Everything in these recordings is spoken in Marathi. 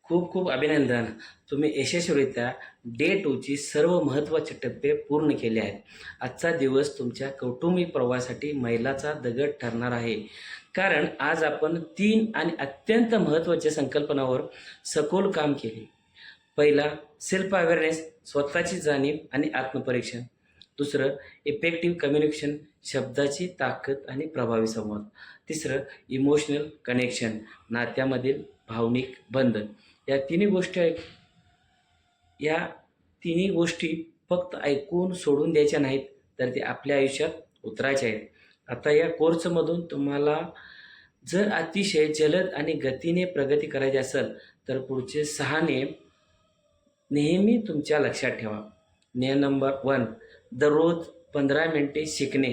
खूप खूप अभिनंदन. तुम्ही यशस्वीरित्या डे 2 ची सर्व महत्त्वाचे टप्पे पूर्ण केले आहेत. आजचा दिवस तुमच्या कौटुंबिक प्रवासासाठी मैलाचा दगड ठरणार आहे. कारण आज आपण 3 आणि अत्यंत महत्त्वाच्या संकल्पनावर सखोल काम केले. पहिला सेल्फ अवेअरनेस, स्वतःची जाणीव आणि आत्मपरीक्षण. दुसरं इफेक्टिव्ह कम्युनिकेशन, शब्दाची ताकद आणि प्रभावी संवाद. तिसरं इमोशनल कनेक्शन, नात्यामधील भावनिक बंधन. या तिन्ही गोष्टी आहेत. या तिन्ही गोष्टी फक्त ऐकून सोडून द्यायच्या नाहीत, तर ते आपल्या आयुष्यात उतरायच्या आहेत. आता या कोर्समधून तुम्हाला जर अतिशय जलद आणि गतीने प्रगती करायची असेल, तर पुढचे 6 नियम नेहमी तुमच्या लक्षात ठेवा. नियम नंबर 1, दररोज 15 मिनिटे शिकणे.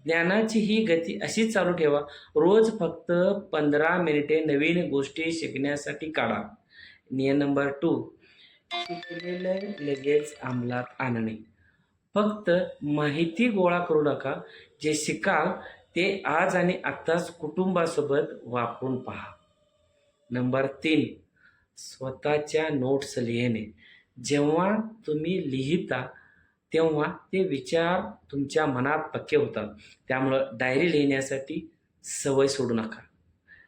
ज्ञानाची ही गती अशीच चालू ठेवा. रोज फक्त 15 मिनिटे नवीन गोष्टी शिकण्यासाठी काढा. नियम नंबर 2, शिकलेलं लगेच अंमलात आणणे. फक्त माहिती गोळा करू नका. जे शिकाल ते आज आणि आत्ताच कुटुंबासोबत वापरून पहा. नंबर 3, स्वतःच्या नोट्स लिहिणे. जेव्हा तुम्ही लिहिता तेव्हा ते विचार तुमच्या मनात पक्के होतात. त्यामुळं डायरी लिहिण्यासाठी सवय सोडू नका.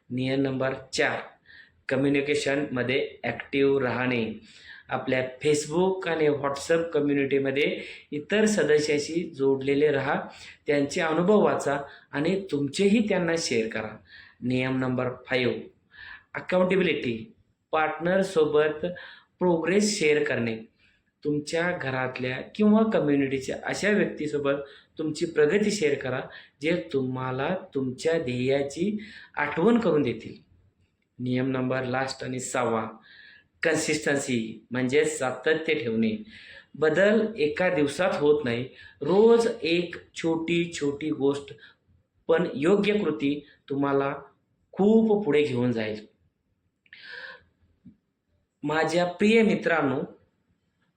नियम नंबर 4, कम्युनिकेशनमध्ये ॲक्टिव्ह राहणे. आपल्या फेसबुक आणि व्हॉट्सअप कम्युनिटीमध्ये इतर सदस्याशी जोडलेले राहा. त्यांचे अनुभव वाचा आणि तुमचेही त्यांना शेअर करा. नियम नंबर 5, अकाउंटेबिलिटी. पार्टनरसोबत प्रोग्रेस शेअर करणे. तुमच्या घरातल्या किंवा कम्युनिटीच्या अशा व्यक्तीसोबत तुमची प्रगती शेअर करा, जे तुम्हाला तुमच्या ध्येयाची आठवण करून देतील. नियम नंबर लास्ट आणि 6, कन्सिस्टन्सी म्हणजे सातत्य ठेवणे. बदल एका दिवसात होत नाही. रोज एक छोटी छोटी गोष्ट पण योग्य कृती तुम्हाला खूप पुढे घेऊन जाईल. माझ्या प्रिय मित्रांनो,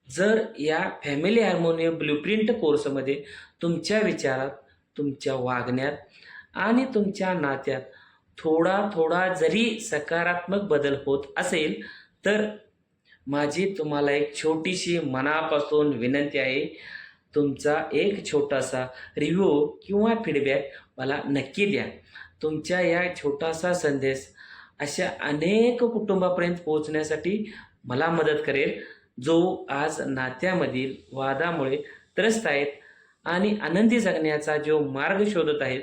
जर या फॅमिली हार्मोनी ब्लूप्रिंट कोर्समध्ये तुमच्या विचारात, तुमच्या वागण्यात आणि तुमच्या नात्यात थोडा थोडा जरी सकारात्मक बदल होत असेल, तर माझी तुम्हाला एक छोटीशी मनापासून विनंती आहे. तुमचा एक छोटासा रिव्ह्यू किंवा फीडबॅक मला नक्की द्या. तुमच्या या छोटासा संदेश अशा अनेक कुटुंबापर्यंत पोहोचण्यासाठी मला मदत करेल, जो आज नात्यामधील वादामुळे त्रस्त आहेत आणि आनंदी जगण्याचा जो मार्ग शोधत आहेत.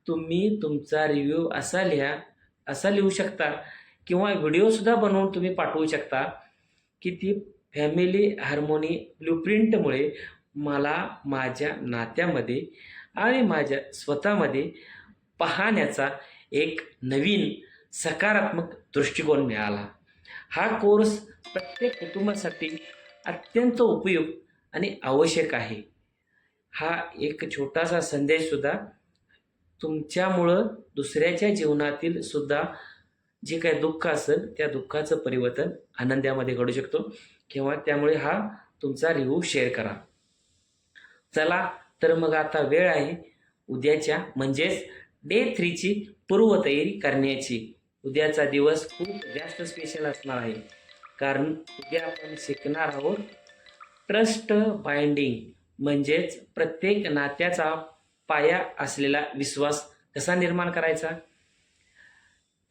तुम्ही तुमचा रिव्ह्यू असा लिहू शकता किंवा व्हिडिओसुद्धा बनवून तुम्ही पाठवू शकता की ती फॅमिली हार्मोनी ब्लूप्रिंटमुळे मला माझ्या नात्यामध्ये आणि माझ्या स्वतःमध्ये पाहण्याचा एक नवीन सकारात्मक दृष्टिकोन मिळाला. हा कोर्स प्रत्येक कुटुंबासाठी अत्यंत उपयुक्त आणि आवश्यक आहे. हा एक छोटासा संदेशसुद्धा तुमच्यामुळं दुसऱ्याच्या जीवनातील सुद्धा जे काही दुःख असेल त्या दुःखाचं परिवर्तन आनंदामध्ये घडू शकतो किंवा त्यामुळे हा तुमचा रिव्ह्यू शेअर करा. चला तर मग आता वेळ आहे उद्याच्या म्हणजेच डे 3 ची पूर्वतयारी करण्याची. उद्याचा दिवस खूप जास्त स्पेशल असणार आहे, कारण उद्या आपण शिकणार आहोत ट्रस्ट बाइंडिंग, म्हणजेच प्रत्येक नात्याचा पाया असलेला विश्वास कसा निर्माण करायचा.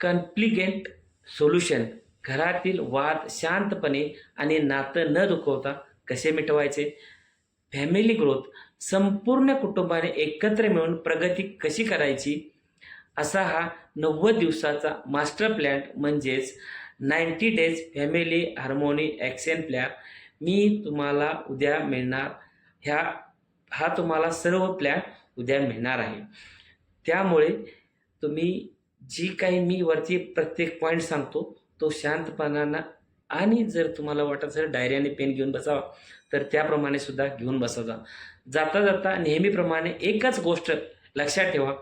कॉन्फ्लिक्ट सोल्युशन, घरातील वाद शांतपणे आणि नातं न दुखवता कसे मिटवायचे. फॅमिली ग्रोथ, संपूर्ण कुटुंबाने एकत्र मिळून प्रगती कशी करायची. असा हा 90 दिवसाचा मास्टर प्लॅन म्हणजेच 90 days family harmony action plan मी तुम्हाला उद्या मिळणार. हा तुम्हाला सर्व प्लॅन उद्या मिळणार आहे. त्यामुळे तुम्ही जी काही मी वरती प्रत्येक पॉईंट सांगतो तो शांतपणानं आणि जर तुम्हाला वाटत असेल डायरी आणि पेन घेऊन बसावा तर त्याप्रमाणे सुद्धा घेऊन बसायचा. जाता जाता नेहमीप्रमाणे एकच गोष्ट लक्षात ठेवा,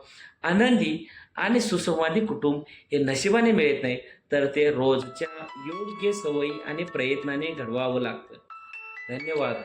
आनंदी आणि सुसंवादी कुटुंब हे नशिबाने मिळत नाही, तर ते रोजच्या योग्य सवयी आणि प्रयत्नाने घडवावं लागतं. धन्यवाद.